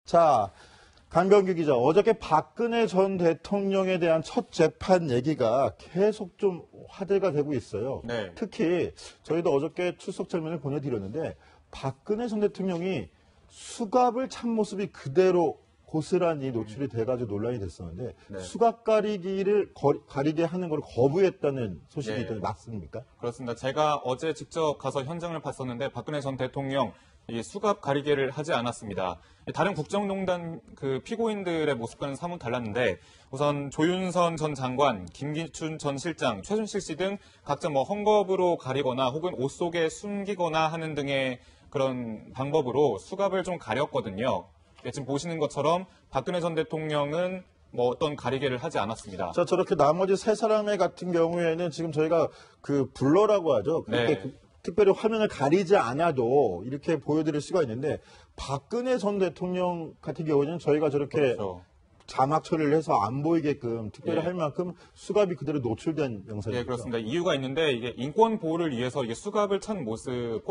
자, 강병규 기자, 어저께 박근혜 전 대통령에 대한 첫 재판 얘기가 계속 좀 화제가 되고 있어요. 네. 특히 저희도 어저께 출석 장면을 보내드렸는데 박근혜 전 대통령이 수갑을 찬 모습이 그대로 고스란히 노출이 돼가지고 논란이 됐었는데 네. 수갑 가리기를 가리게 하는 걸 거부했다는 소식이 네. 있던데 맞습니까? 그렇습니다. 제가 어제 직접 가서 현장을 봤었는데 박근혜 전 대통령 이 수갑 가리개를 하지 않았습니다. 다른 국정농단 그 피고인들의 모습과는 사뭇 달랐는데 우선 조윤선 전 장관, 김기춘 전 실장, 최순실 씨 등 각자 헝겊으로 가리거나 혹은 옷 속에 숨기거나 하는 등의 그런 방법으로 수갑을 좀 가렸거든요. 지금 보시는 것처럼 박근혜 전 대통령은 어떤 가리개를 하지 않았습니다. 자, 저렇게 나머지 세 사람의 같은 경우에는 지금 저희가 그 블러라고 하죠. 그렇게 네. 특별히 화면을 가리지 않아도 이렇게 보여드릴 수가 있는데 박근혜 전 대통령 같은 경우는 저희가 저렇게 그렇죠. 자막 처리를 해서 안 보이게끔 특별히 예. 할 만큼 수갑이 그대로 노출된 영상이죠. 네, 그렇습니다. 이유가 있는데 이게 인권 보호를 위해서 이게 수갑을 찬 모습,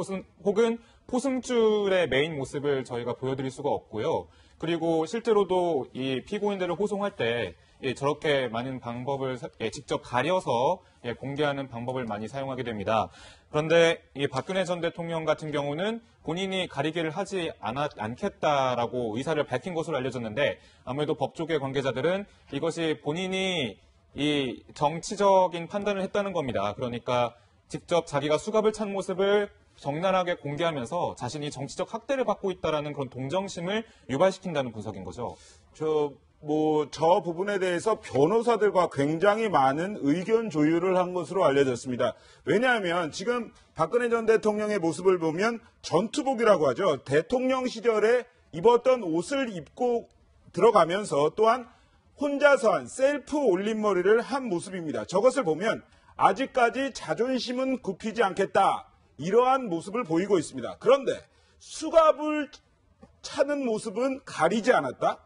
혹은 포승줄의 메인 모습을 저희가 보여드릴 수가 없고요. 그리고 실제로도 이 피고인들을 호송할 때 저렇게 많은 방법을 직접 가려서 공개하는 방법을 많이 사용하게 됩니다. 그런데 이 박근혜 전 대통령 같은 경우는 본인이 가리개를 하지 않겠다라고 의사를 밝힌 것으로 알려졌는데 아무래도 법조계 관계자들은 이것이 본인이 이 정치적인 판단을 했다는 겁니다. 그러니까 직접 자기가 수갑을 찬 모습을 적나라하게 공개하면서 자신이 정치적 학대를 받고 있다는 그런 동정심을 유발시킨다는 분석인 거죠. 저 부분에 대해서 변호사들과 굉장히 많은 의견 조율을 한 것으로 알려졌습니다. 왜냐하면 지금 박근혜 전 대통령의 모습을 보면 전투복이라고 하죠. 대통령 시절에 입었던 옷을 입고 들어가면서 또한 혼자서 한 셀프 올림머리를 한 모습입니다. 저것을 보면 아직까지 자존심은 굽히지 않겠다. 이러한 모습을 보이고 있습니다. 그런데 수갑을 차는 모습은 가리지 않았다?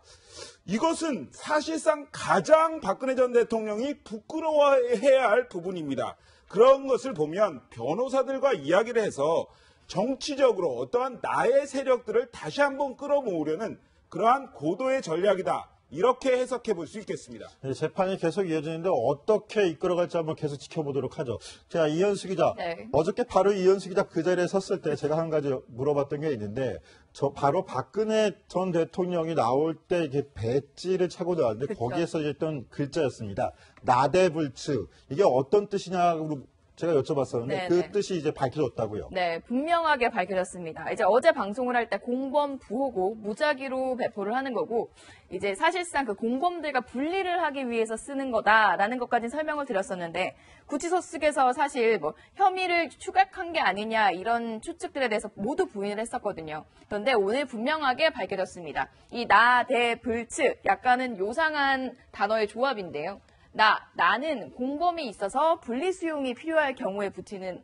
이것은 사실상 가장 박근혜 전 대통령이 부끄러워해야 할 부분입니다. 그런 것을 보면 변호사들과 이야기를 해서 정치적으로 어떠한 나의 세력들을 다시 한번 끌어모으려는 그러한 고도의 전략이다. 이렇게 해석해 볼 수 있겠습니다. 네, 재판이 계속 이어지는데 어떻게 이끌어갈지 한번 계속 지켜보도록 하죠. 자, 이현수 기자. 네. 어저께 바로 이현수 기자 그 자리에 섰을 때 제가 한 가지 물어봤던 게 있는데 바로 박근혜 전 대통령이 나올 때 이게 배지를 차고 나왔는데 그쵸. 거기에 써있던 글자였습니다. 나대불츠. 이게 어떤 뜻이냐고 제가 여쭤봤었는데 네네. 그 뜻이 이제 밝혀졌다고요. 네, 분명하게 밝혀졌습니다. 이제 어제 방송을 할 때 공범 부호고 무작위로 배포를 하는 거고 이제 사실상 그 공범들과 분리를 하기 위해서 쓰는 거다라는 것까지 설명을 드렸었는데 구치소 측에서 사실 혐의를 추각한 게 아니냐 이런 추측들에 대해서 모두 부인을 했었거든요. 그런데 오늘 분명하게 밝혀졌습니다. 이 나대불츠 약간은 요상한 단어의 조합인데요. 나는 공범이 있어서 분리수용이 필요할 경우에 붙이는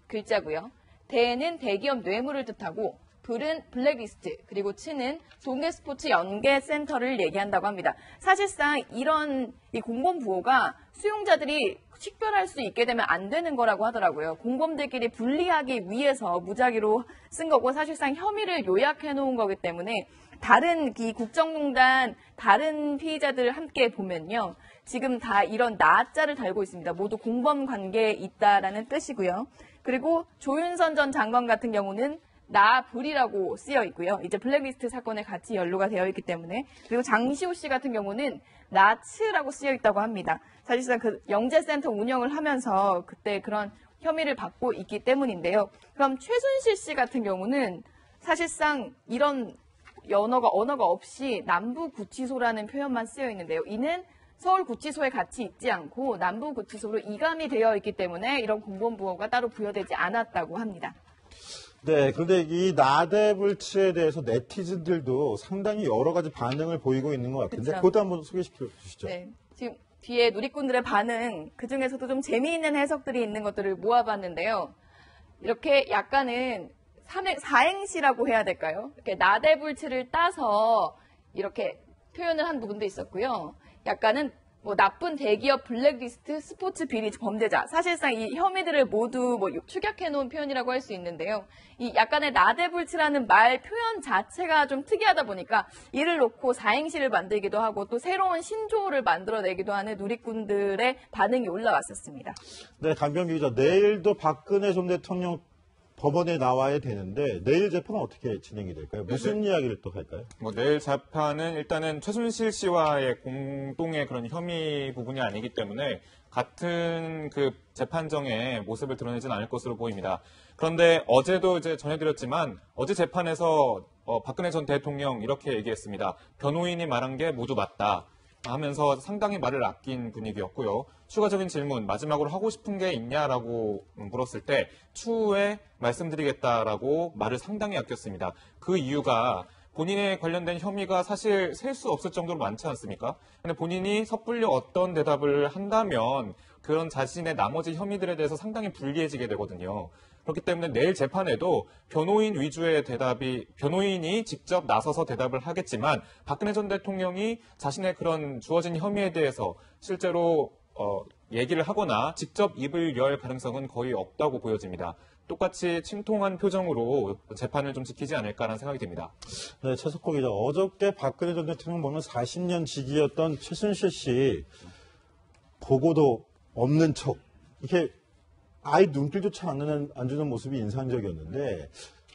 글자고요. 대는 대기업 뇌물을 뜻하고 불은 블랙리스트 그리고 츠는 동계스포츠 연계센터를 얘기한다고 합니다. 사실상 이런 이 공범 부호가 수용자들이 식별할 수 있게 되면 안 되는 거라고 하더라고요. 공범들끼리 분리하기 위해서 무작위로 쓴 거고 사실상 혐의를 요약해 놓은 거기 때문에 다른 이 국정농단 다른 피의자들 함께 보면요. 지금 다 이런 나자를 달고 있습니다. 모두 공범 관계에 있다라는 뜻이고요. 그리고 조윤선 전 장관 같은 경우는 나불이라고 쓰여 있고요. 이제 블랙리스트 사건에 같이 연루가 되어 있기 때문에 그리고 장시호 씨 같은 경우는 나츠라고 쓰여 있다고 합니다. 사실상 그 영재센터 운영을 하면서 그때 그런 혐의를 받고 있기 때문인데요. 그럼 최순실 씨 같은 경우는 사실상 이런 언어가 없이 남부구치소라는 표현만 쓰여 있는데요. 이는 서울구치소에 같이 있지 않고 남부구치소로 이감이 되어 있기 때문에 이런 공범부호가 따로 부여되지 않았다고 합니다. 네, 그런데 이 나대불츠에 대해서 네티즌들도 상당히 여러 가지 반응을 보이고 있는 것 같은데 그쵸. 그것도 한번 소개시켜 주시죠. 네, 지금 뒤에 누리꾼들의 반응, 그중에서도 좀 재미있는 해석들이 있는 것들을 모아봤는데요. 이렇게 약간은 사행시라고 해야 될까요? 이렇게 나대불츠를 따서 이렇게 표현을 한 부분도 있었고요. 약간은 뭐 나쁜 대기업 블랙리스트, 스포츠 비리 범죄자. 사실상 이 혐의들을 모두 뭐 축약해 놓은 표현이라고 할 수 있는데요. 이 약간의 나대불치라는 말 표현 자체가 좀 특이하다 보니까 이를 놓고 사행시를 만들기도 하고 또 새로운 신조어를 만들어내기도 하는 누리꾼들의 반응이 올라왔었습니다. 네, 강병기 기자, 내일도 박근혜 전 대통령 법원에 나와야 되는데 내일 재판은 어떻게 진행이 될까요? 무슨 이야기를 또 할까요? 뭐 내일 재판은 일단은 최순실 씨와의 공동의 그런 혐의 부분이 아니기 때문에 같은 그 재판정의 모습을 드러내지는 않을 것으로 보입니다. 그런데 어제도 이제 전해드렸지만 어제 재판에서 박근혜 전 대통령 이렇게 얘기했습니다. 변호인이 말한 게 모두 맞다 하면서 상당히 말을 아낀 분위기였고요. 추가적인 질문, 마지막으로 하고 싶은 게 있냐라고 물었을 때 추후에 말씀드리겠다라고 말을 상당히 아꼈습니다. 그 이유가 본인에 관련된 혐의가 사실 셀 수 없을 정도로 많지 않습니까? 근데 본인이 섣불리 어떤 대답을 한다면 그런 자신의 나머지 혐의들에 대해서 상당히 불리해지게 되거든요. 그렇기 때문에 내일 재판에도 변호인 위주의 변호인이 직접 나서서 대답을 하겠지만 박근혜 전 대통령이 자신의 그런 주어진 혐의에 대해서 실제로 얘기를 하거나 직접 입을 열 가능성은 거의 없다고 보여집니다. 똑같이 침통한 표정으로 재판을 좀 지키지 않을까라는 생각이 듭니다. 네, 최석호 기자, 어저께 박근혜 전 대통령 보면 40년 직위였던 최순실 씨 보고도 없는 척 이렇게 아예 눈길조차 안 주는 모습이 인상적이었는데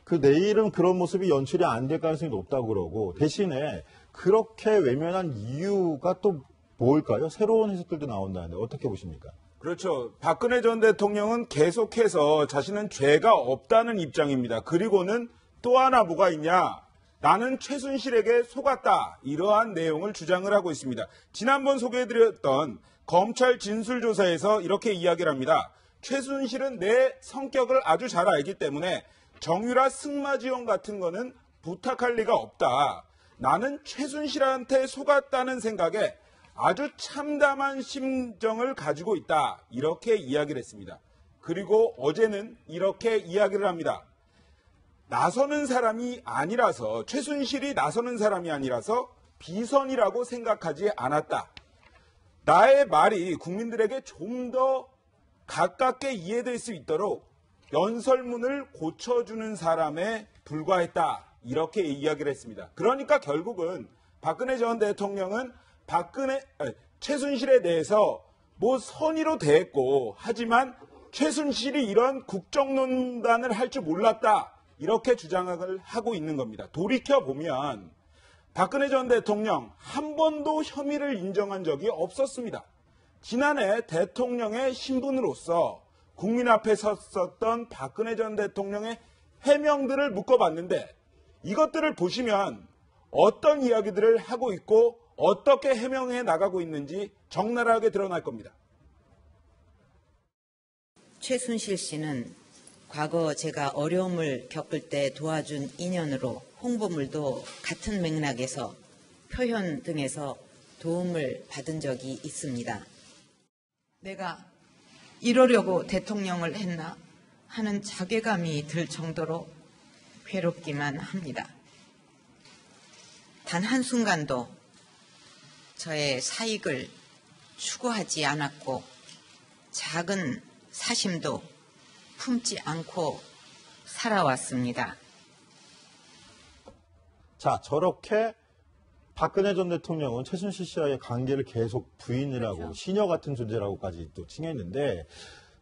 그 내일은 그런 모습이 연출이 안 될 가능성이 높다고 그러고 대신에 그렇게 외면한 이유가 또 뭘까요? 새로운 해석들도 나온다는데 어떻게 보십니까? 그렇죠. 박근혜 전 대통령은 계속해서 자신은 죄가 없다는 입장입니다. 그리고는 또 하나 뭐가 있냐? 나는 최순실에게 속았다. 이러한 내용을 주장을 하고 있습니다. 지난번 소개해드렸던 검찰 진술조사에서 이렇게 이야기를 합니다. 최순실은 내 성격을 아주 잘 알기 때문에 정유라 승마지원 같은 거는 부탁할 리가 없다. 나는 최순실한테 속았다는 생각에 아주 참담한 심정을 가지고 있다. 이렇게 이야기를 했습니다. 그리고 어제는 이렇게 이야기를 합니다. 나서는 사람이 아니라서 최순실이 나서는 사람이 아니라서 비선이라고 생각하지 않았다. 나의 말이 국민들에게 좀 더 가깝게 이해될 수 있도록 연설문을 고쳐주는 사람에 불과했다. 이렇게 이야기를 했습니다. 그러니까 결국은 박근혜 전 대통령은 최순실에 대해서 뭐 선의로 대했고 하지만 최순실이 이런 국정농단을 할 줄 몰랐다. 이렇게 주장을 하고 있는 겁니다. 돌이켜보면 박근혜 전 대통령 한 번도 혐의를 인정한 적이 없었습니다. 지난해 대통령의 신분으로서 국민 앞에 섰었던 박근혜 전 대통령의 해명들을 묶어봤는데 이것들을 보시면 어떤 이야기들을 하고 있고 어떻게 해명해 나가고 있는지 적나라하게 드러날 겁니다. 최순실 씨는 과거 제가 어려움을 겪을 때 도와준 인연으로 홍보물도 같은 맥락에서 표현 등에서 도움을 받은 적이 있습니다. 내가 이러려고 대통령을 했나 하는 자괴감이 들 정도로 괴롭기만 합니다. 단 한순간도 저의 사익을 추구하지 않았고 작은 사심도 품지 않고 살아왔습니다. 자, 저렇게 박근혜 전 대통령은 최순실 씨와의 관계를 계속 부인을 하고 그렇죠. 시녀 같은 존재라고까지 또 칭했는데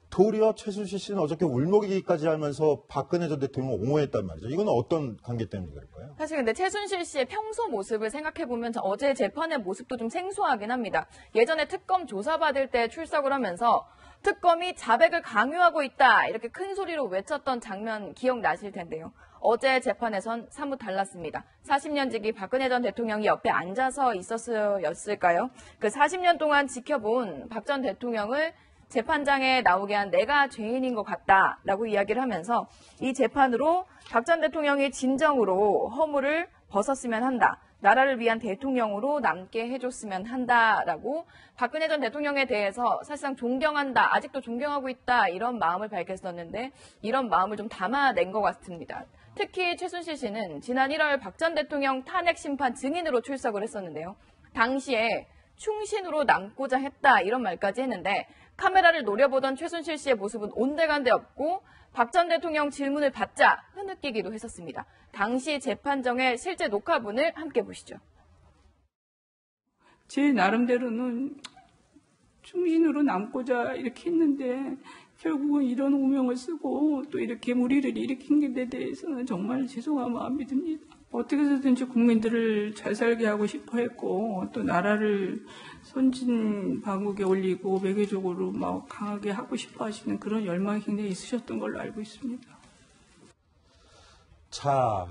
도리어 최순실 씨는 어저께 울먹이기까지 하면서 박근혜 전 대통령을 옹호했단 말이죠. 이건 어떤 관계 때문에 그럴까요? 사실 근데 최순실 씨의 평소 모습을 생각해보면 어제 재판의 모습도 좀 생소하긴 합니다. 예전에 특검 조사받을 때 출석을 하면서 특검이 자백을 강요하고 있다 이렇게 큰 소리로 외쳤던 장면 기억나실 텐데요. 어제 재판에선 사뭇 달랐습니다. 40년 지기 박근혜 전 대통령이 옆에 앉아서 있었을까요? 그 40년 동안 지켜본 박 전 대통령을 재판장에 나오게 한 내가 죄인인 것 같다라고 이야기를 하면서 이 재판으로 박 전 대통령이 진정으로 허물을 벗었으면 한다. 나라를 위한 대통령으로 남게 해줬으면 한다라고 박근혜 전 대통령에 대해서 사실상 존경한다. 아직도 존경하고 있다. 이런 마음을 밝혔었는데 이런 마음을 좀 담아낸 것 같습니다. 특히 최순실 씨는 지난 1월 박 전 대통령 탄핵 심판 증인으로 출석을 했었는데요. 당시에 충신으로 남고자 했다 이런 말까지 했는데 카메라를 노려보던 최순실 씨의 모습은 온데간데 없고 박 전 대통령 질문을 받자 흐느끼기도 했었습니다. 당시 재판정의 실제 녹화분을 함께 보시죠. 제 나름대로는 충신으로 남고자 이렇게 했는데 결국은 이런 오명을 쓰고 또 이렇게 무리를 일으킨 데 대해서는 정말 죄송한 마음이 듭니다. 어떻게 해서든지 국민들을 잘 살게 하고 싶어 했고 또 나라를 선진방국에 올리고 외교적으로 막 강하게 하고 싶어 하시는 그런 열망이 굉장히 있으셨던 걸로 알고 있습니다. 자,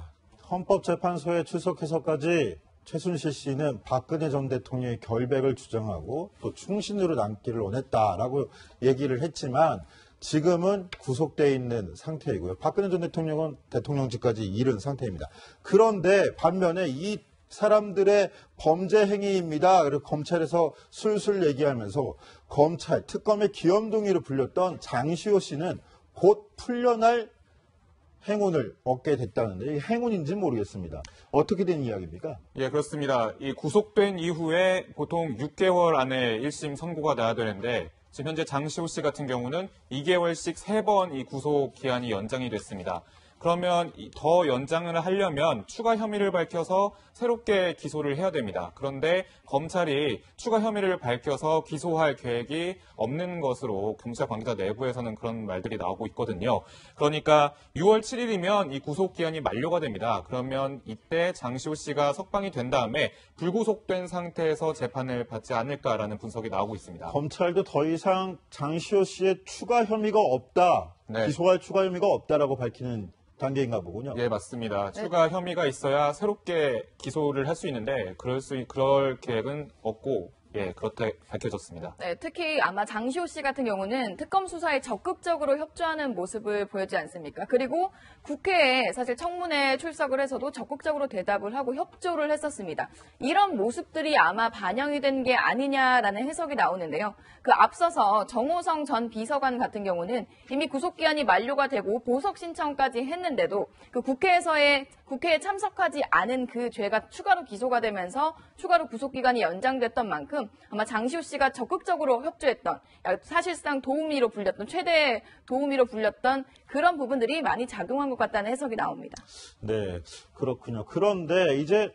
헌법재판소에 출석해서까지 최순실 씨는 박근혜 전 대통령의 결백을 주장하고 또 충신으로 남기를 원했다라고 얘기를 했지만 지금은 구속돼 있는 상태이고요. 박근혜 전 대통령은 대통령직까지 잃은 상태입니다. 그런데 반면에 이 사람들의 범죄 행위입니다. 그리고 검찰에서 술술 얘기하면서 검찰 특검의 귀염둥이로 불렸던 장시호 씨는 곧 풀려날 행운을 얻게 됐다는데 이게 행운인지는 모르겠습니다. 어떻게 된 이야기입니까? 예, 그렇습니다. 이 구속된 이후에 보통 6개월 안에 1심 선고가 나야 되는데 지금 현재 장시호 씨 같은 경우는 2개월씩 3번 이 구속 기한이 연장이 됐습니다. 그러면 더 연장을 하려면 추가 혐의를 밝혀서 새롭게 기소를 해야 됩니다. 그런데 검찰이 추가 혐의를 밝혀서 기소할 계획이 없는 것으로 경찰 관계자 내부에서는 그런 말들이 나오고 있거든요. 그러니까 6월 7일이면 이 구속기한이 만료가 됩니다. 그러면 이때 장시호 씨가 석방이 된 다음에 불구속된 상태에서 재판을 받지 않을까라는 분석이 나오고 있습니다. 검찰도 더 이상 장시호 씨의 추가 혐의가 없다, 네. 기소할 추가 혐의가 없다라고 밝히는 단계인가 보군요. 예, 맞습니다. 추가 혐의가 있어야 새롭게 기소를 할 수 있는데 그럴 계획은 없고 예, 그렇게 밝혀졌습니다. 네, 특히 아마 장시호 씨 같은 경우는 특검 수사에 적극적으로 협조하는 모습을 보였지 않습니까? 그리고 국회에 사실 청문회 출석을 해서도 적극적으로 대답을 하고 협조를 했었습니다. 이런 모습들이 아마 반영이 된 게 아니냐라는 해석이 나오는데요. 그 앞서서 정호성 전 비서관 같은 경우는 이미 구속기한이 만료가 되고 보석 신청까지 했는데도 그 국회에 참석하지 않은 그 죄가 추가로 기소가 되면서 추가로 구속기간이 연장됐던 만큼 아마 장시호 씨가 적극적으로 협조했던 사실상 도우미로 불렸던 최대 도우미로 불렸던 그런 부분들이 많이 작용한 것 같다는 해석이 나옵니다. 네, 그렇군요. 그런데 이제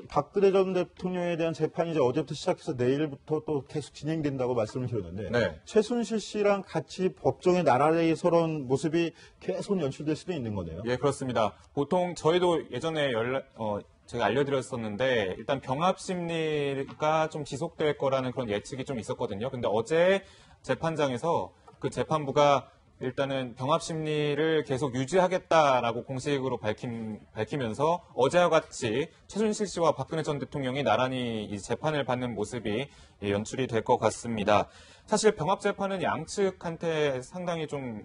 박근혜 전 대통령에 대한 재판이 이제 어제부터 시작해서 내일부터 또 계속 진행된다고 말씀을 드렸는데 네. 최순실 씨랑 같이 법정에 나란히 서는 모습이 계속 연출될 수도 있는 거네요. 예, 그렇습니다. 보통 저희도 예전에 제가 알려드렸었는데 일단 병합 심리가 좀 지속될 거라는 그런 예측이 좀 있었거든요. 근데 어제 재판장에서 그 재판부가 일단은 병합 심리를 계속 유지하겠다라고 공식으로 밝히면서 어제와 같이 최순실 씨와 박근혜 전 대통령이 나란히 이 재판을 받는 모습이 연출이 될 것 같습니다. 사실 병합 재판은 양측한테 상당히 좀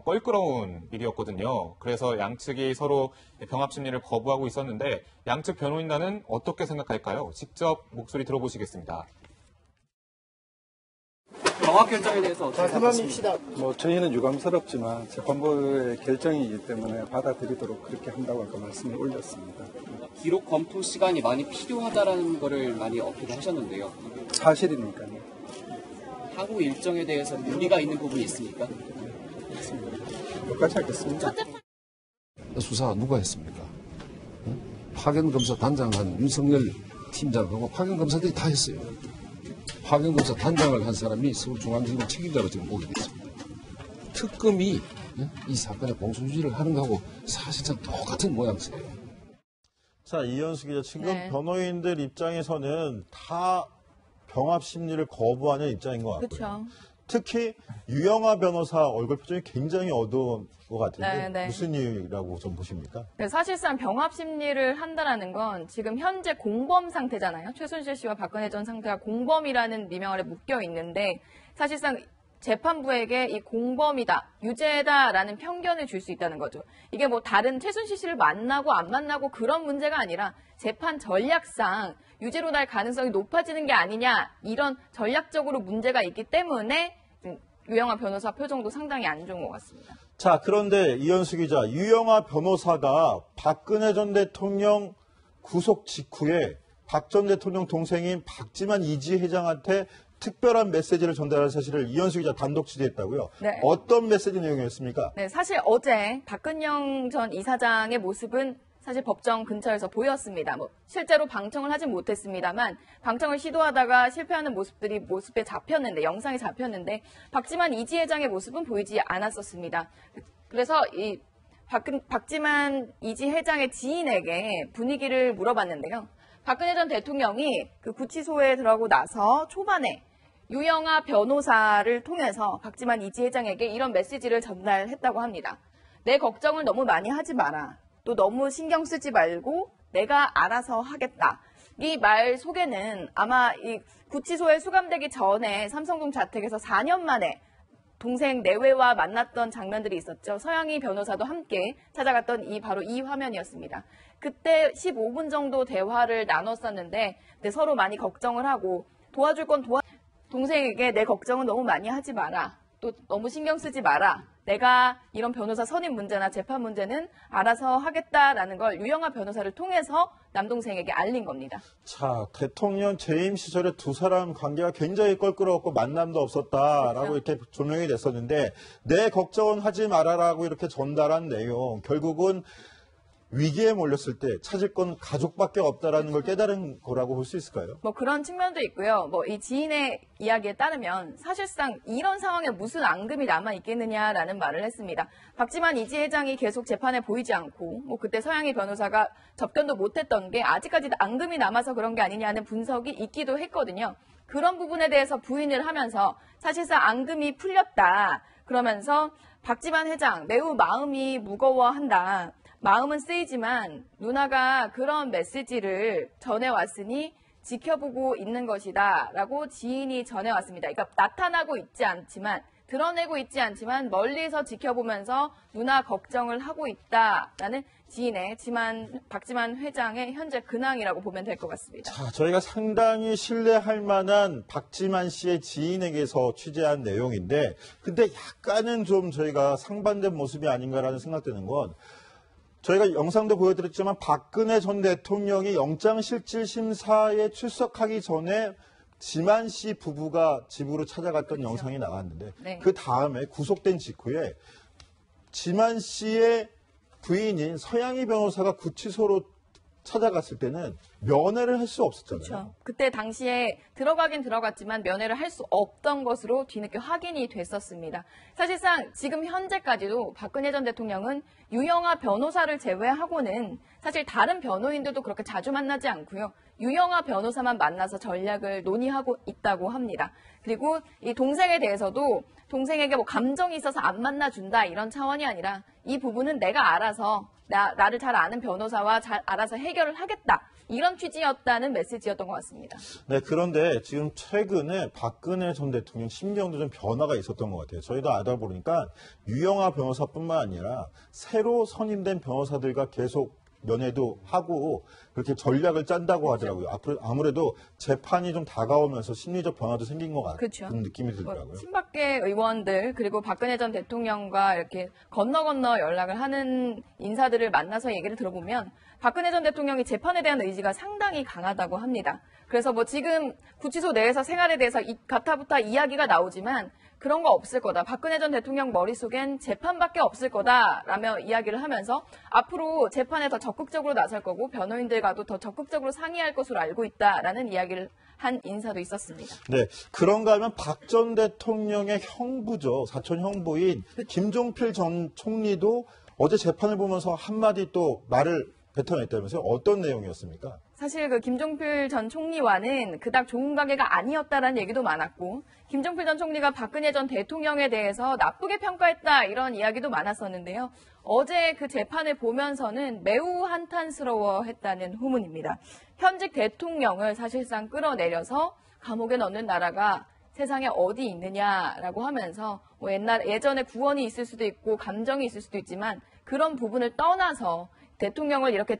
껄끄러운 일이었거든요. 그래서 양측이 서로 병합 심리를 거부하고 있었는데 양측 변호인단은 어떻게 생각할까요? 직접 목소리 들어보시겠습니다. 병합 결정에 대해서 어떻게 생각하십니까? 저희는 유감스럽지만 재판부의 결정이기 때문에 받아들이도록 그렇게 한다고 아까 말씀을 올렸습니다. 기록 검토 시간이 많이 필요하다라는 거를 많이 어필하셨는데요. 사실이니까요. 향후 일정에 대해서 무리가 있는 부분이 있습니까? 똑같이 하겠습니다. 수사 누가 했습니까? 파견검사 단장한 윤석열 팀장하고 파견검사들이 다 했어요. 파견검사 단장을 한 사람이 서울중앙지검 책임자로 지금 오게 됐습니다. 특검이 이 사건의 공소유지를 하는 거하고 사실상 똑같은 모양새예요. 자, 이현수 기자, 지금 네. 변호인들 입장에서는 다 병합 심리를 거부하는 입장인 것 같고요. 그렇죠. 특히 유영아 변호사 얼굴 표정이 굉장히 어두운 것 같은데 네. 무슨 이유라고 좀 보십니까? 사실상 병합 심리를 한다라는 건 지금 현재 공범 상태잖아요. 최순실 씨와 박근혜 전 상태가 공범이라는 미명 아래 묶여 있는데 사실상 재판부에게 이 공범이다, 유죄다라는 편견을 줄 수 있다는 거죠. 이게 뭐 다른 최순실 씨를 만나고 안 만나고 그런 문제가 아니라 재판 전략상 유죄로 날 가능성이 높아지는 게 아니냐 이런 전략적으로 문제가 있기 때문에 유영아 변호사 표정도 상당히 안 좋은 것 같습니다. 자, 그런데 이현수 기자, 유영아 변호사가 박근혜 전 대통령 구속 직후에 박 전 대통령 동생인 박지만 이지 회장한테 특별한 메시지를 전달할 사실을 이현수 기자 단독 취재했다고요. 네. 어떤 메시지 내용이었습니까? 네, 사실 어제 박근영 전 이사장의 모습은 사실 법정 근처에서 보였습니다. 실제로 방청을 하진 못했습니다만 방청을 시도하다가 실패하는 모습에 잡혔는데, 영상이 잡혔는데 박지만 이지 회장의 모습은 보이지 않았었습니다. 그래서 이 박지만 이지 회장의 지인에게 분위기를 물어봤는데요. 박근혜 전 대통령이 그 구치소에 들어가고 나서 초반에 유영아 변호사를 통해서 박지만 이지 회장에게 이런 메시지를 전달했다고 합니다. 내 걱정을 너무 많이 하지 마라. 또 너무 신경 쓰지 말고 내가 알아서 하겠다. 이 말 속에는 아마 이 구치소에 수감되기 전에 삼성동 자택에서 4년 만에 동생 내외와 만났던 장면들이 있었죠. 서양희 변호사도 함께 찾아갔던 바로 이 화면이었습니다. 그때 15분 정도 대화를 나눴었는데 서로 많이 걱정을 하고 도와줄 건 동생에게 내 걱정은 너무 많이 하지 마라. 또 너무 신경 쓰지 마라. 내가 이런 변호사 선임 문제나 재판 문제는 알아서 하겠다라는 걸 유영아 변호사를 통해서 남동생에게 알린 겁니다. 자, 대통령 재임 시절에 두 사람 관계가 굉장히 껄끄러웠고 만남도 없었다라고 그렇죠. 이렇게 조명이 됐었는데 내 걱정은 하지 말아라고 이렇게 전달한 내용, 결국은 위기에 몰렸을 때 찾을 건 가족밖에 없다라는 걸 깨달은 거라고 볼 수 있을까요? 그런 측면도 있고요. 이 지인의 이야기에 따르면 사실상 이런 상황에 무슨 앙금이 남아 있겠느냐라는 말을 했습니다. 박지만 이지 회장이 계속 재판에 보이지 않고 그때 서양희 변호사가 접견도 못했던 게 아직까지 앙금이 남아서 그런 게 아니냐는 분석이 있기도 했거든요. 그런 부분에 대해서 부인을 하면서 사실상 앙금이 풀렸다. 그러면서 박지만 회장 매우 마음이 무거워한다. 마음은 쓰이지만 누나가 그런 메시지를 전해왔으니 지켜보고 있는 것이다 라고 지인이 전해왔습니다. 그러니까 나타나고 있지 않지만, 드러내고 있지 않지만 멀리서 지켜보면서 누나 걱정을 하고 있다라는 지인의 박지만 회장의 현재 근황이라고 보면 될 것 같습니다. 자, 저희가 상당히 신뢰할 만한 박지만 씨의 지인에게서 취재한 내용인데, 근데 약간은 좀 저희가 상반된 모습이 아닌가라는 생각되는 건, 저희가 영상도 보여드렸지만 박근혜 전 대통령이 영장실질심사에 출석하기 전에 지만 씨 부부가 집으로 찾아갔던 그렇죠. 영상이 나왔는데 네. 그 다음에 구속된 직후에 지만 씨의 부인인 서양희 변호사가 구치소로 찾아갔을 때는 면회를 할 수 없었잖아요. 그렇죠. 그때 당시에 들어가긴 들어갔지만 면회를 할 수 없던 것으로 뒤늦게 확인이 됐었습니다. 사실상 지금 현재까지도 박근혜 전 대통령은 유영아 변호사를 제외하고는 사실 다른 변호인들도 그렇게 자주 만나지 않고요. 유영아 변호사만 만나서 전략을 논의하고 있다고 합니다. 그리고 이 동생에 대해서도 동생에게 감정이 있어서 안 만나준다 이런 차원이 아니라 이 부분은 내가 알아서 나를 잘 아는 변호사와 잘 알아서 해결을 하겠다. 이런 취지였다는 메시지였던 것 같습니다. 네, 그런데 지금 최근에 박근혜 전 대통령 심경도 좀 변화가 있었던 것 같아요. 저희도 알아보니까 유영아 변호사뿐만 아니라 새로 선임된 변호사들과 계속 면회도 하고 그렇게 전략을 짠다고 하더라고요. 앞으로 아무래도 재판이 좀 다가오면서 심리적 변화도 생긴 것 같은 그렇죠. 느낌이 들더라고요. 친박계 의원들 그리고 박근혜 전 대통령과 이렇게 건너 연락을 하는 인사들을 만나서 얘기를 들어보면 박근혜 전 대통령이 재판에 대한 의지가 상당히 강하다고 합니다. 그래서 지금 구치소 내에서 생활에 대해서 가타부타 이야기가 나오지만 그런 거 없을 거다. 박근혜 전 대통령 머릿속엔 재판밖에 없을 거다라며 이야기를 하면서 앞으로 재판에 더 적극적으로 나설 거고 변호인들과도 더 적극적으로 상의할 것으로 알고 있다라는 이야기를 한 인사도 있었습니다. 네, 그런가 하면 박 전 대통령의 형부죠. 사촌 형부인 김종필 전 총리도 어제 재판을 보면서 한마디 또 말을 뱉어냈다면서요? 어떤 내용이었습니까? 사실 김종필 전 총리와는 그닥 좋은 관계가 아니었다라는 얘기도 많았고 김종필 전 총리가 박근혜 전 대통령에 대해서 나쁘게 평가했다 이런 이야기도 많았었는데요. 어제 그 재판을 보면서는 매우 한탄스러워했다는 후문입니다. 현직 대통령을 사실상 끌어내려서 감옥에 넣는 나라가 세상에 어디 있느냐라고 하면서 예전에 구원이 있을 수도 있고 감정이 있을 수도 있지만 그런 부분을 떠나서 대통령을 이렇게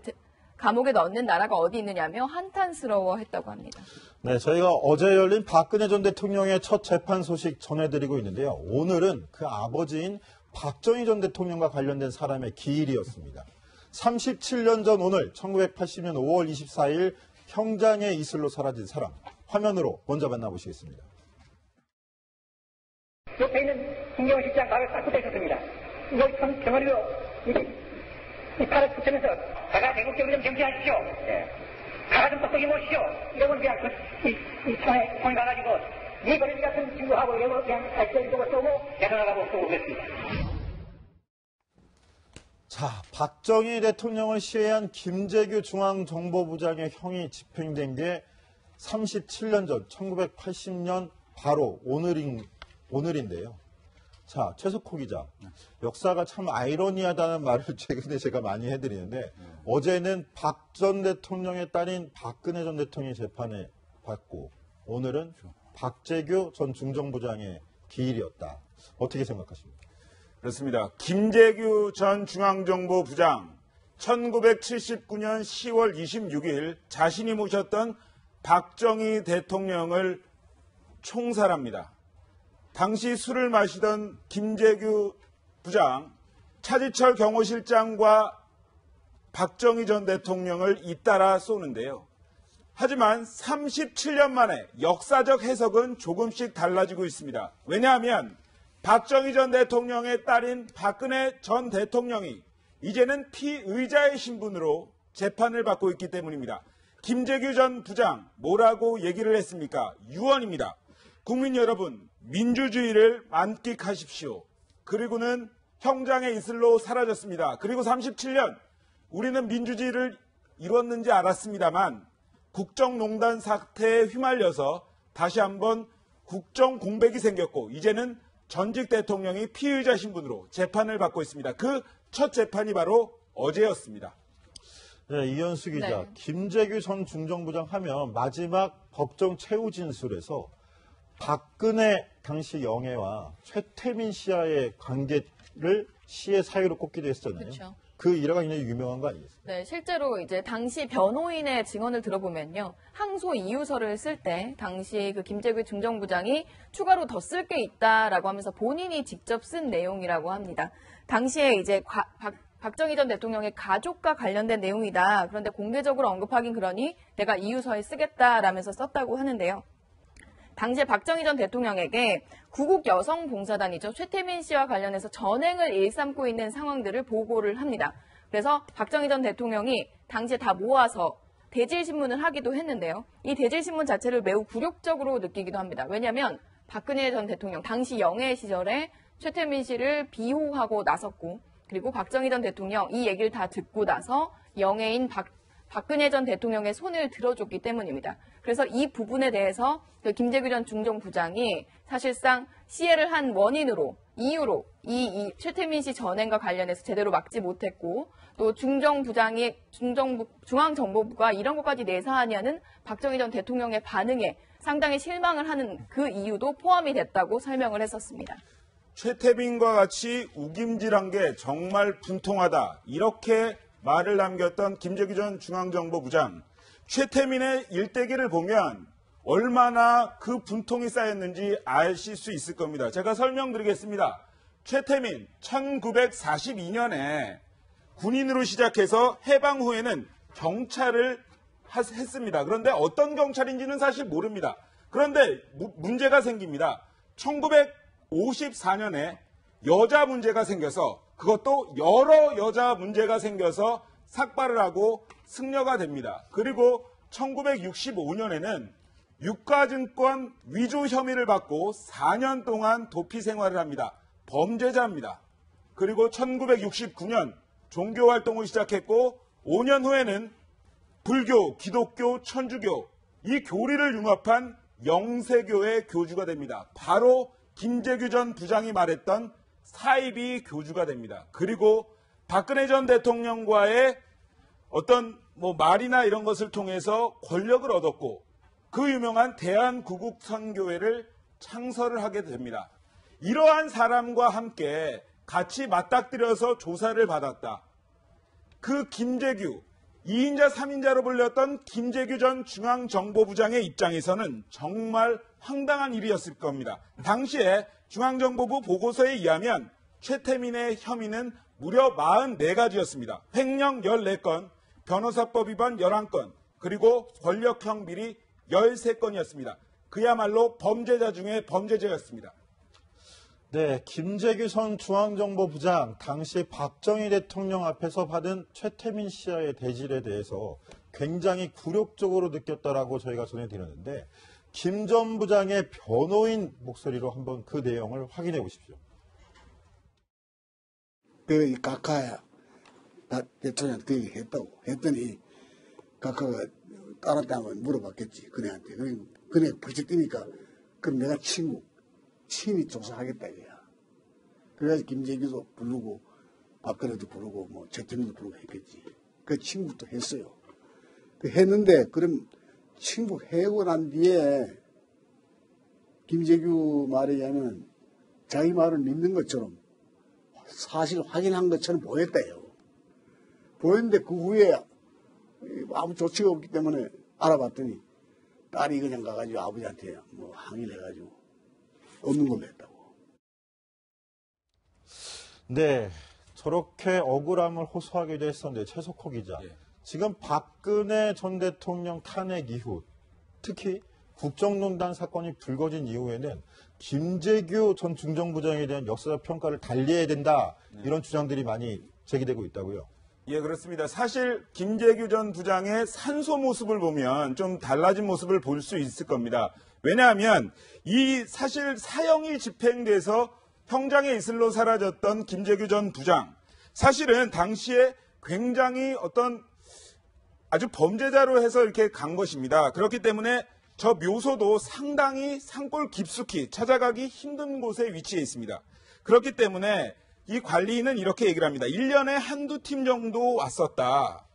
감옥에 넣는 나라가 어디 있느냐며 한탄스러워했다고 합니다. 네, 저희가 어제 열린 박근혜 전 대통령의 첫 재판 소식 전해드리고 있는데요. 오늘은 그 아버지인 박정희 전 대통령과 관련된 사람의 기일이었습니다. 37년 전 오늘 1980년 5월 24일 형장의 이슬로 사라진 사람 화면으로 먼저 만나보시겠습니다. 옆에 있는 김경호 실장 발을 딱 붙어 있었습니다. 여기 참 병아리로 이 팔을 붙이면서 가가 대국적으로 좀 정치하십시오. 가가 좀 똑똑히 모시오. 이러면 그냥 이 총에 가가지고 이 버리지 같은 친구하고 이러면 그냥 살펴보고 쏘고 야선하고 쏘고 그랬습니다. 자, 박정희 대통령을 시해한 김재규 중앙정보부장의 형이 집행된 게 37년 전 1980년 바로 오늘인데요. 자, 최석호 기자. 역사가 참 아이러니하다는 말을 최근에 제가 많이 해드리는데 어제는 박 전 대통령의 딸인 박근혜 전 대통령이 재판을 받고 오늘은 박재규 전 중정부장의 기일이었다. 어떻게 생각하십니까? 그렇습니다. 김재규 전 중앙정보부장 1979년 10월 26일 자신이 모셨던 박정희 대통령을 총살합니다. 당시 술을 마시던 김재규 부장, 차지철 경호실장과 박정희 전 대통령을 잇따라 쏘는데요. 하지만 37년 만에 역사적 해석은 조금씩 달라지고 있습니다. 왜냐하면 박정희 전 대통령의 딸인 박근혜 전 대통령이 이제는 피의자의 신분으로 재판을 받고 있기 때문입니다. 김재규 전 부장 뭐라고 얘기를 했습니까? 유언입니다. 국민 여러분, 민주주의를 만끽하십시오. 그리고는 형장의 이슬로 사라졌습니다. 그리고 37년 우리는 민주주의를 이뤘는지 알았습니다만 국정농단 사태에 휘말려서 다시 한번 국정 공백이 생겼고 이제는 전직 대통령이 피의자 신분으로 재판을 받고 있습니다. 그 첫 재판이 바로 어제였습니다. 네, 이현수 기자. 네. 김재규 전 중정부장 하면 마지막 법정 최후 진술에서 박근혜 당시 영예와 최태민 씨와의 관계를 시의 사유로 꼽기도 했었잖아요. 그렇죠. 그 일화가 굉장히 유명한 거 아니겠어요? 네, 실제로 이제 당시 변호인의 증언을 들어보면요. 항소 이유서를 쓸 때 당시 그 김재규 중정부장이 추가로 더 쓸 게 있다라고 하면서 본인이 직접 쓴 내용이라고 합니다. 당시에 이제 박정희 전 대통령의 가족과 관련된 내용이다. 그런데 공개적으로 언급하긴 그러니 내가 이유서에 쓰겠다라면서 썼다고 하는데요. 당시에 박정희 전 대통령에게 구국 여성봉사단이죠. 최태민 씨와 관련해서 전행을 일삼고 있는 상황들을 보고를 합니다. 그래서 박정희 전 대통령이 당시에 다 모아서 대질신문을 하기도 했는데요. 이 대질신문 자체를 매우 굴욕적으로 느끼기도 합니다. 왜냐하면 박근혜 전 대통령 당시 영예 시절에 최태민 씨를 비호하고 나섰고 그리고 박정희 전 대통령 이 얘기를 다 듣고 나서 영예인 박근혜 전 대통령의 손을 들어줬기 때문입니다. 그래서 이 부분에 대해서 김재규 전 중정부장이 사실상 시해를 한 원인으로, 이유로 이 최태민 씨 전행과 관련해서 제대로 막지 못했고 또 중앙정보부가 이런 것까지 내사하냐는 박정희 전 대통령의 반응에 상당히 실망을 하는 그 이유도 포함이 됐다고 설명을 했었습니다. 최태민과 같이 우김질한 게 정말 분통하다. 이렇게 말을 남겼던 김재규 전 중앙정보부장. 최태민의 일대기를 보면 얼마나 그 분통이 쌓였는지 아실 수 있을 겁니다. 제가 설명드리겠습니다. 최태민 1942년에 군인으로 시작해서 해방 후에는 경찰을 했습니다. 그런데 어떤 경찰인지는 사실 모릅니다. 그런데 문제가 생깁니다. 1954년에 여자 문제가 생겨서 그것도 여러 여자 문제가 생겨서 삭발을 하고 승려가 됩니다. 그리고 1965년에는 유가증권 위조 혐의를 받고 4년 동안 도피 생활을 합니다. 범죄자입니다. 그리고 1969년 종교활동을 시작했고 5년 후에는 불교, 기독교, 천주교 이 교리를 융합한 영세교의 교주가 됩니다. 바로 김재규 전 부장이 말했던 사이비 교주가 됩니다. 그리고 박근혜 전 대통령과의 어떤 말이나 이런 것을 통해서 권력을 얻었고 그 유명한 대한구국선교회를 창설을 하게 됩니다. 이러한 사람과 함께 같이 맞닥뜨려서 조사를 받았다. 그 김재규, 2인자, 3인자로 불렸던 김재규 전 중앙정보부장의 입장에서는 정말 황당한 일이었을 겁니다. 당시에 중앙정보부 보고서에 의하면 최태민의 혐의는 무려 44가지였습니다. 횡령 14건, 변호사법 위반 11건, 그리고 권력형 비리 13건이었습니다. 그야말로 범죄자 중에 범죄자였습니다. 네, 김재규 전 중앙정보부장 당시 박정희 대통령 앞에서 받은 최태민 씨와의 대질에 대해서 굉장히 굴욕적으로 느꼈다라고 저희가 전해드렸는데 김 전 부장의 변호인 목소리로 한번 그 내용을 확인해 보십시오. 그 각하야 대통령한테 했더니 각하가 따랐다면 물어봤겠지 그네한테. 그네 벌써 뛰니까 그럼 내가 친히 조사하겠다 이거야. 그래서 김재규도 부르고 박근혜도 부르고 뭐 최태민도 부르고 했겠지. 그 친구도 했어요. 그 했는데 그럼 친구 해고 난 뒤에 김재규 말에 의하면 자기 말을 믿는 것처럼 사실 확인한 것처럼 보였대요. 보였는데 그 후에 아무 조치가 없기 때문에 알아봤더니 딸이 그냥 가가지고 아버지한테 뭐 항의를 해가지고 없는 걸로 했다고. 네, 저렇게 억울함을 호소하기도 했었는데 최석호 기자. 지금 박근혜 전 대통령 탄핵 이후 특히 국정농단 사건이 불거진 이후에는 김재규 전 중정부장에 대한 역사적 평가를 달리해야 된다. 이런 주장들이 많이 제기되고 있다고요. 예, 그렇습니다. 사실 김재규 전 부장의 산소 모습을 보면 좀 달라진 모습을 볼 수 있을 겁니다. 왜냐하면 이 사실 사형이 집행돼서 형장의 이슬로 사라졌던 김재규 전 부장. 사실은 당시에 굉장히 어떤 아주 범죄자로 해서 이렇게 간 것입니다. 그렇기 때문에 저 묘소도 상당히 산골 깊숙이 찾아가기 힘든 곳에 위치해 있습니다. 그렇기 때문에 이 관리인은 이렇게 얘기를 합니다. 1년에 한두 팀 정도 왔었다.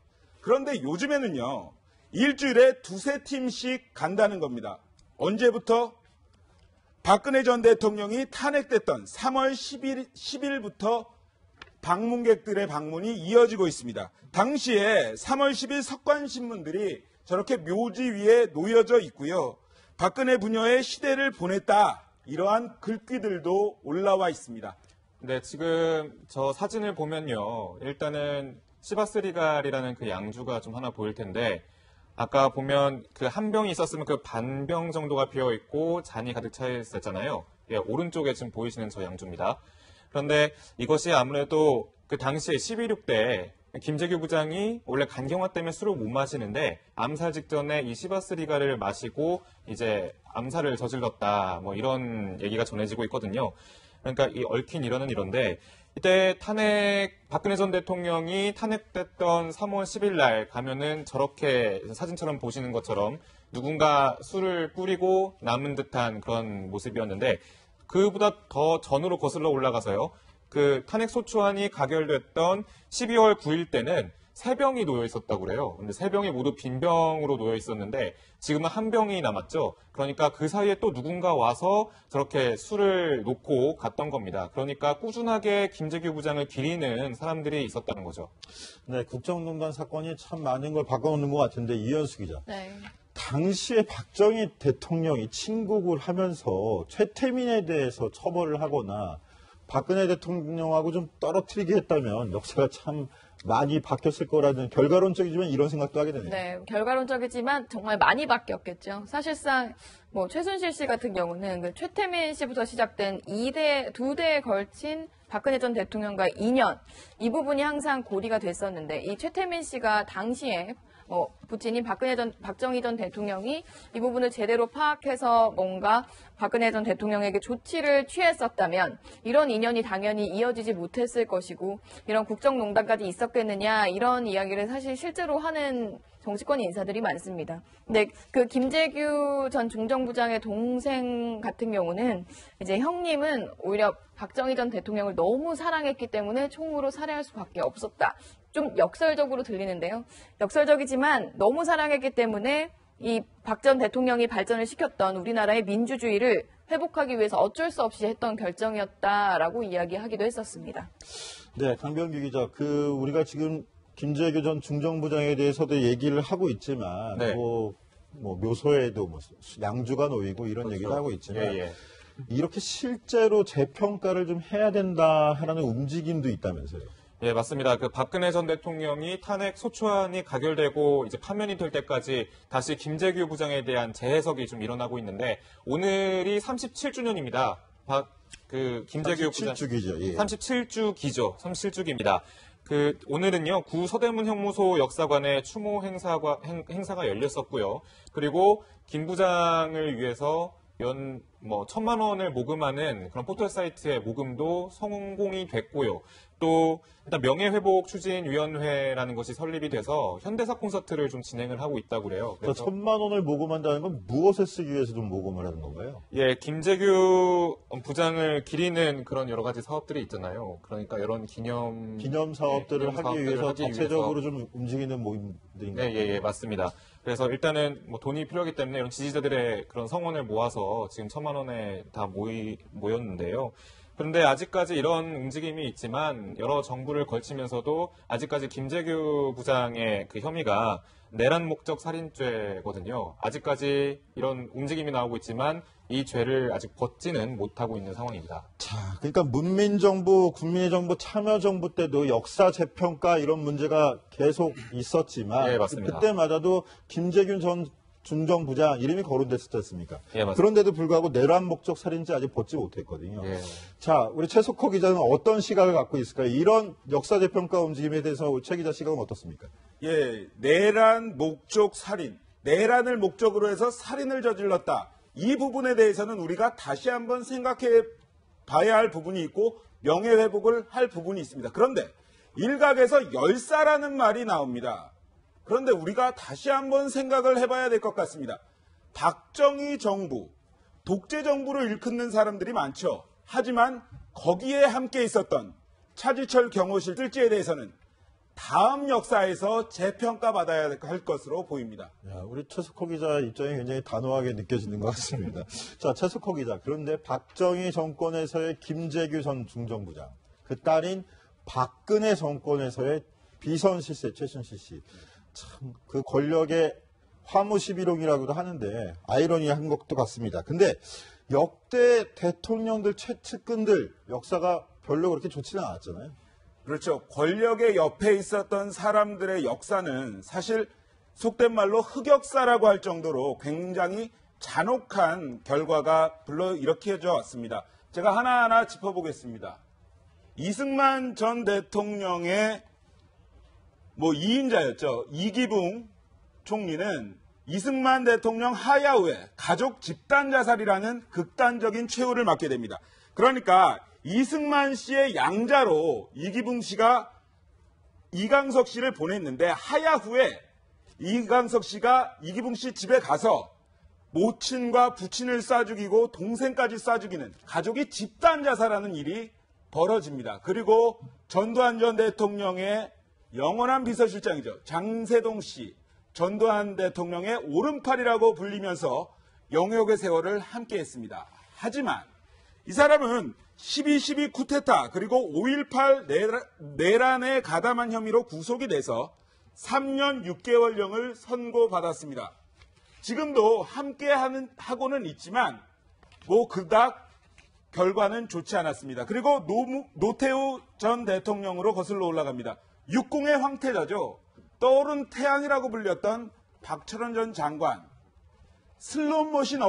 그런데 요즘에는요. 일주일에 두세 팀씩 간다는 겁니다. 언제부터? 박근혜 전 대통령이 탄핵됐던 3월 10일부터 방문객들의 방문이 이어지고 있습니다. 당시에 3월 10일 석관신문들이 저렇게 묘지 위에 놓여져 있고요. 박근혜 부녀의 시대를 보냈다. 이러한 글귀들도 올라와 있습니다. 네, 지금 저 사진을 보면요. 일단은 시바스리갈이라는 그 양주가 좀 하나 보일 텐데 아까 보면 그 한 병이 있었으면 그 반 병 정도가 비어 있고 잔이 가득 차 있었잖아요. 예, 오른쪽에 지금 보이시는 저 양주입니다. 그런데 이것이 아무래도 그 당시에 11.6 때 김재규 부장이 원래 간경화 때문에 술을 못 마시는데 암살 직전에 이 시바스리갈을 마시고 이제 암살을 저질렀다. 뭐 이런 얘기가 전해지고 있거든요. 그러니까 이 얽힌 일화는 이런데 이때 박근혜 전 대통령이 탄핵됐던 3월 10일 날 가면은 저렇게 사진처럼 보시는 것처럼 누군가 술을 뿌리고 남은 듯한 그런 모습이었는데 그보다 더 전으로 거슬러 올라가서요. 그 탄핵 소추안이 가결됐던 12월 9일 때는 3병이 놓여 있었다고 그래요. 근데 3병이 모두 빈병으로 놓여 있었는데 지금은 한 병이 남았죠. 그러니까 그 사이에 또 누군가 와서 저렇게 술을 놓고 갔던 겁니다. 그러니까 꾸준하게 김재규 부장을 기리는 사람들이 있었다는 거죠. 네, 국정농단 사건이 참 많은 걸 바꿔놓는 것 같은데 이현수 기자. 네. 당시에 박정희 대통령이 친국을 하면서 최태민에 대해서 처벌을 하거나 박근혜 대통령하고 좀 떨어뜨리게 했다면 역사가 참 많이 바뀌었을 거라는 결과론적이지만 이런 생각도 하게 되네요. 네, 결과론적이지만 정말 많이 바뀌었겠죠. 사실상 뭐 최순실 씨 같은 경우는 그 최태민 씨부터 시작된 두 대에 걸친 박근혜 전 대통령과의 인연 이 부분이 항상 고리가 됐었는데 이 최태민 씨가 당시에 부친인 박정희 전 대통령이 이 부분을 제대로 파악해서 뭔가 박근혜 전 대통령에게 조치를 취했었다면 이런 인연이 당연히 이어지지 못했을 것이고 이런 국정농단까지 있었겠느냐 이런 이야기를 사실 실제로 하는 정치권 인사들이 많습니다. 근데 그 김재규 전 중정부장의 동생 같은 경우는 이제 형님은 오히려 박정희 전 대통령을 너무 사랑했기 때문에 총으로 살해할 수밖에 없었다. 좀 역설적으로 들리는데요. 역설적이지만 너무 사랑했기 때문에 이 박 전 대통령이 발전을 시켰던 우리나라의 민주주의를 회복하기 위해서 어쩔 수 없이 했던 결정이었다라고 이야기하기도 했었습니다. 네, 강병규 기자. 우리가 지금 김재규 전 중정부장에 대해서도 얘기를 하고 있지만 네. 묘소에도 양주가 놓이고 이런 그렇죠. 얘기를 하고 있지만 예. 이렇게 실제로 재평가를 좀 해야 된다라는 움직임도 있다면서요. 예, 맞습니다. 그 박근혜 전 대통령이 탄핵 소추안이 가결되고 이제 파면이 될 때까지 다시 김재규 부장에 대한 재해석이 좀 일어나고 있는데 오늘이 37주년입니다. 김재규 부장 37주기죠. 예. 37주기입니다. 오늘은요, 구 서대문 형무소 역사관의 추모 행사가 열렸었고요. 그리고 김 부장을 위해서 1,000만 원을 모금하는 그런 포털 사이트의 모금도 성공이 됐고요. 또 일단 명예회복추진위원회라는 것이 설립이 돼서 현대사 콘서트를 좀 진행을 하고 있다고 그래요. 그래서 1,000만 원을 모금한다는 건 무엇을 쓰기 위해서 좀 모금을 하는 건가요? 예, 김재규 부장을 기리는 그런 여러 가지 사업들이 있잖아요. 그러니까 이런 기념 사업들을 하기 위해서 자체적으로 좀 움직이는 모임들인가요? 예, 맞습니다. 그래서 일단은 돈이 필요하기 때문에 이런 지지자들의 그런 성원을 모아서 지금 1,000만 원에 다 모였는데요. 그런데 아직까지 이런 움직임이 있지만 여러 정부를 걸치면서도 아직까지 김재규 부장의 그 혐의가 내란 목적 살인죄거든요. 아직까지 이런 움직임이 나오고 있지만 이 죄를 아직 벗지는 못하고 있는 상황입니다. 자, 그러니까 문민정부, 국민의 정부, 참여정부 때도 역사 재평가 이런 문제가 계속 있었지만 예, 맞습니다. 그때마다도 김재균 전 중정부장 이름이 거론됐었지 않습니까? 예, 맞습니다. 그런데도 불구하고 내란 목적 살인죄 아직 벗지 못했거든요. 예. 자, 우리 최석호 기자는 어떤 시각을 갖고 있을까요? 이런 역사 재평가 움직임에 대해서 최 기자 시각은 어떻습니까? 예, 내란 목적 살인, 내란을 목적으로 해서 살인을 저질렀다. 이 부분에 대해서는 우리가 다시 한번 생각해 봐야 할 부분이 있고 명예회복을 할 부분이 있습니다. 그런데 일각에서 열사라는 말이 나옵니다. 그런데 우리가 다시 한번 생각을 해봐야 될 것 같습니다. 박정희 정부, 독재 정부를 일컫는 사람들이 많죠. 하지만 거기에 함께 있었던 차지철 경호실 뜰지에 대해서는 다음 역사에서 재평가받아야 할 것으로 보입니다. 야, 우리 최석호 기자 입장이 굉장히 단호하게 느껴지는 것 같습니다. 자, 최석호 기자. 그런데 박정희 정권에서의 김재규 전 중정부장, 그 딸인 박근혜 정권에서의 비선 실세 최순실 씨. 참, 그 권력의 화무시비롱이라고도 하는데 아이러니한 것도 같습니다. 근데 역대 대통령들 최측근들 역사가 별로 그렇게 좋지는 않았잖아요. 그렇죠. 권력의 옆에 있었던 사람들의 역사는 사실 속된 말로 흑역사라고 할 정도로 굉장히 잔혹한 결과가 불러일으켜져 왔습니다. 제가 하나하나 짚어보겠습니다. 이승만 전 대통령의 2인자였죠. 이기붕 총리는 이승만 대통령 하야후에 가족 집단 자살이라는 극단적인 최후를 맞게 됩니다. 그러니까 이승만 씨의 양자로 이기붕 씨가 이강석 씨를 보냈는데 하야후에 이강석 씨가 이기붕 씨 집에 가서 모친과 부친을 쏴 죽이고 동생까지 쏴 죽이는 가족이 집단 자살하는 일이 벌어집니다. 그리고 전두환 전 대통령의 영원한 비서실장이죠. 장세동 씨, 전두환 대통령의 오른팔이라고 불리면서 영역의 세월을 함께했습니다. 하지만 이 사람은 12.12 쿠데타 그리고 5.18 내란에 가담한 혐의로 구속이 돼서 3년 6개월형을 선고받았습니다. 지금도 함께 하고는 있지만 그닥 결과는 좋지 않았습니다. 그리고 노태우 전 대통령으로 거슬러 올라갑니다. 육공의 황태자죠. 떠오른 태양이라고 불렸던 박철원 전 장관. 슬롯머신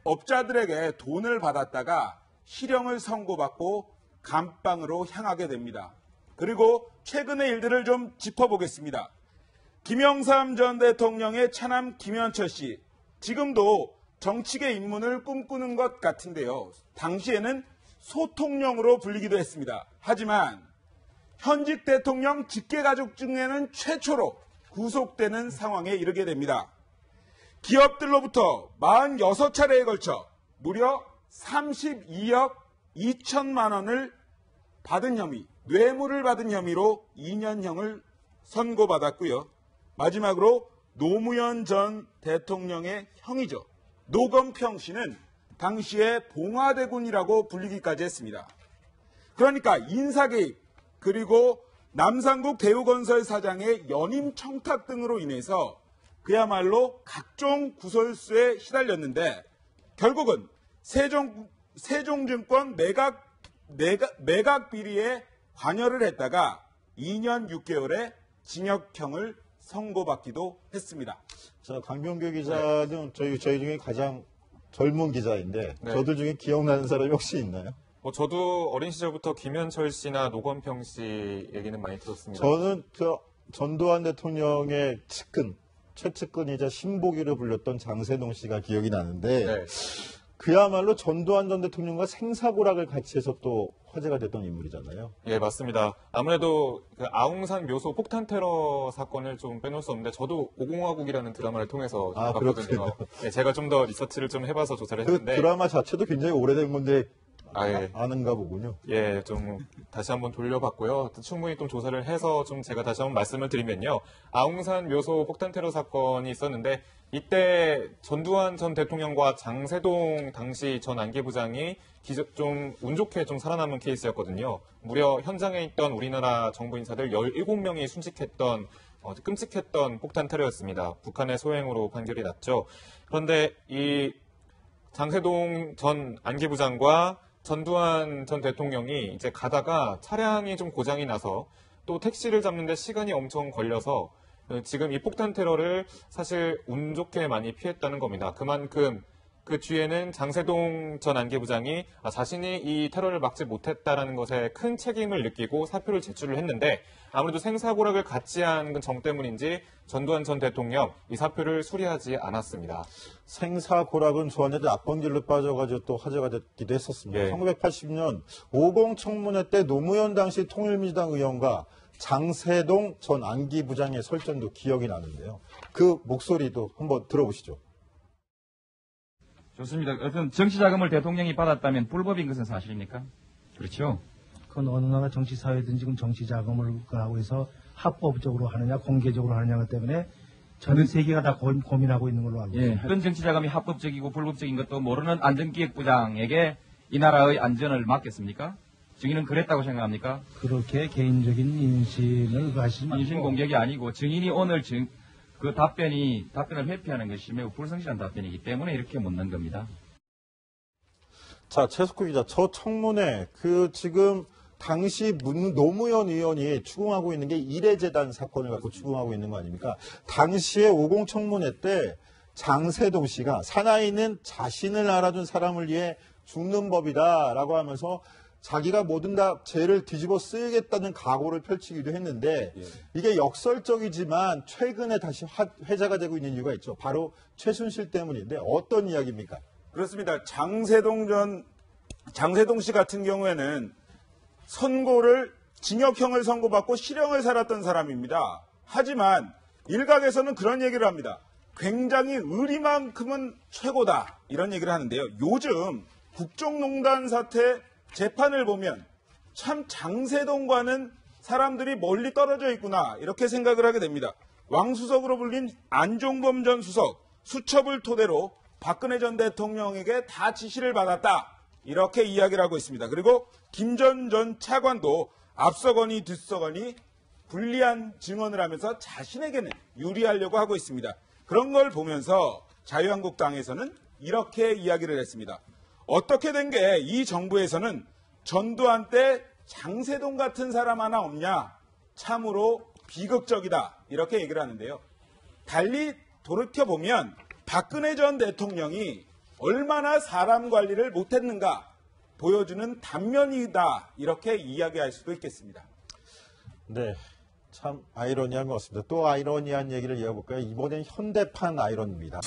업자들에게 돈을 받았다가 실형을 선고받고 감방으로 향하게 됩니다. 그리고 최근의 일들을 좀 짚어보겠습니다. 김영삼 전 대통령의 차남 김현철 씨. 지금도 정치계 입문을 꿈꾸는 것 같은데요. 당시에는 소통령으로 불리기도 했습니다. 하지만 현직 대통령 직계가족 중에는 최초로 구속되는 상황에 이르게 됩니다. 기업들로부터 46차례에 걸쳐 무려 32억 2천만 원을 받은 혐의, 뇌물을 받은 혐의로 2년형을 선고받았고요. 마지막으로 노무현 전 대통령의 형이죠. 노건평 씨는 당시에 봉화대군이라고 불리기까지 했습니다. 그러니까 인사개입, 그리고 남산국 대우건설 사장의 연임 청탁 등으로 인해서 그야말로 각종 구설수에 시달렸는데 결국은 세종증권 매각 비리에 관여를 했다가 2년 6개월의 징역형을 선고받기도 했습니다. 자, 강병규 기자는 저희 중에 가장 젊은 기자인데 네. 저들 중에 기억나는 사람이 혹시 있나요? 저도 어린 시절부터 김현철 씨나 노건평 씨 얘기는 많이 들었습니다. 저는 그 전두환 대통령의 측근, 최측근이자 신보기로 불렸던 장세동 씨가 기억이 나는데 네. 그야말로 전두환 전 대통령과 생사고락을 같이 해서 또 화제가 됐던 인물이잖아요. 예, 맞습니다. 아무래도 그 아웅산 묘소 폭탄 테러 사건을 좀 빼놓을 수 없는데 저도 50화국이라는 드라마를 통해서 봤거든요. 그렇군요. 예, 제가 좀 더 리서치를 좀 해봐서 조사를 그 했는데 드라마 자체도 굉장히 오래된 건데 예. 아는가 보군요. 예, 좀 다시 한번 돌려봤고요. 충분히 좀 조사를 해서 좀 제가 다시 한번 말씀을 드리면요. 아웅산 묘소 폭탄 테러 사건이 있었는데 이때 전두환 전 대통령과 장세동 당시 전 안개부장이 좀 운 좋게 좀 살아남은 케이스였거든요. 무려 현장에 있던 우리나라 정부 인사들 17명이 순직했던 끔찍했던 폭탄 테러였습니다. 북한의 소행으로 판결이 났죠. 그런데 이 장세동 전 안개부장과 전두환 전 대통령이 이제 가다가 차량이 좀 고장이 나서 또 택시를 잡는데 시간이 엄청 걸려서 지금 이 폭탄 테러를 사실 운 좋게 많이 피했다는 겁니다. 그만큼 그 뒤에는 장세동 전 안개부장이 자신이 이 테러를 막지 못했다라는 것에 큰 책임을 느끼고 사표를 제출을 했는데 아무래도 생사고락을 같이 한 정 때문인지 전두환 전 대통령 이 사표를 수리하지 않았습니다. 생사고락은 좋았는데 나쁜 길로 빠져가지고 또 화제가 됐기도 했었습니다. 예. 1980년 50 청문회 때 노무현 당시 통일민주당 의원과 장세동 전 안기부장의 설전도 기억이 나는데요. 그 목소리도 한번 들어보시죠. 좋습니다. 어떤 정치자금을 대통령이 받았다면 불법인 것은 사실입니까? 그렇죠. 그건 어느 나라 정치사회든 지금 정치자금을 하고 해서 합법적으로 하느냐 공개적으로 하느냐 때문에 전 세계가 다 고민하고 있는 걸로 알고 있습니다. 어떤 정치자금이 합법적이고 불법적인 것도 모르는 안전기획부장에게 이 나라의 안전을 맡겼습니까? 증인은 그랬다고 생각합니까? 그렇게 개인적인 인신을 가시지 말고 인신 공격이 아니고 증인이 오늘 그 답변을 회피하는 것이 매우 불성실한 답변이기 때문에 이렇게 묻는 겁니다. 자, 최석구 기자, 저 청문회 지금 당시 노무현 의원이 추궁하고 있는 게 이래재단 사건을 갖고 추궁하고 있는 거 아닙니까? 당시에 50 청문회 때 장세동 씨가 사나이는 자신을 알아준 사람을 위해 죽는 법이다라고 하면서 자기가 뭐든 다 죄를 뒤집어 쓰겠다는 각오를 펼치기도 했는데 이게 역설적이지만 최근에 다시 회자가 되고 있는 이유가 있죠. 바로 최순실 때문인데 어떤 이야기입니까? 그렇습니다. 장세동 씨 같은 경우에는 선고를 징역형을 선고받고 실형을 살았던 사람입니다. 하지만 일각에서는 그런 얘기를 합니다. 굉장히 의리만큼은 최고다 이런 얘기를 하는데요. 요즘 국정농단 사태 재판을 보면 참 장세동과는 사람들이 멀리 떨어져 있구나 이렇게 생각을 하게 됩니다. 왕수석으로 불린 안종범 전 수석 수첩을 토대로 박근혜 전 대통령에게 다 지시를 받았다 이렇게 이야기를 하고 있습니다. 그리고 김전 전 차관도 앞서거니 뒤서거니 불리한 증언을 하면서 자신에게는 유리하려고 하고 있습니다. 그런 걸 보면서 자유한국당에서는 이렇게 이야기를 했습니다. 어떻게 된 게 이 정부에서는 전두환 때 장세동 같은 사람 하나 없냐? 참으로 비극적이다. 이렇게 얘기를 하는데요. 달리 돌이켜보면 박근혜 전 대통령이 얼마나 사람 관리를 못했는가 보여주는 단면이다. 이렇게 이야기할 수도 있겠습니다. 네, 참 아이러니한 것 같습니다. 또 아이러니한 얘기를 이어볼까요? 이번엔 현대판 아이러니입니다.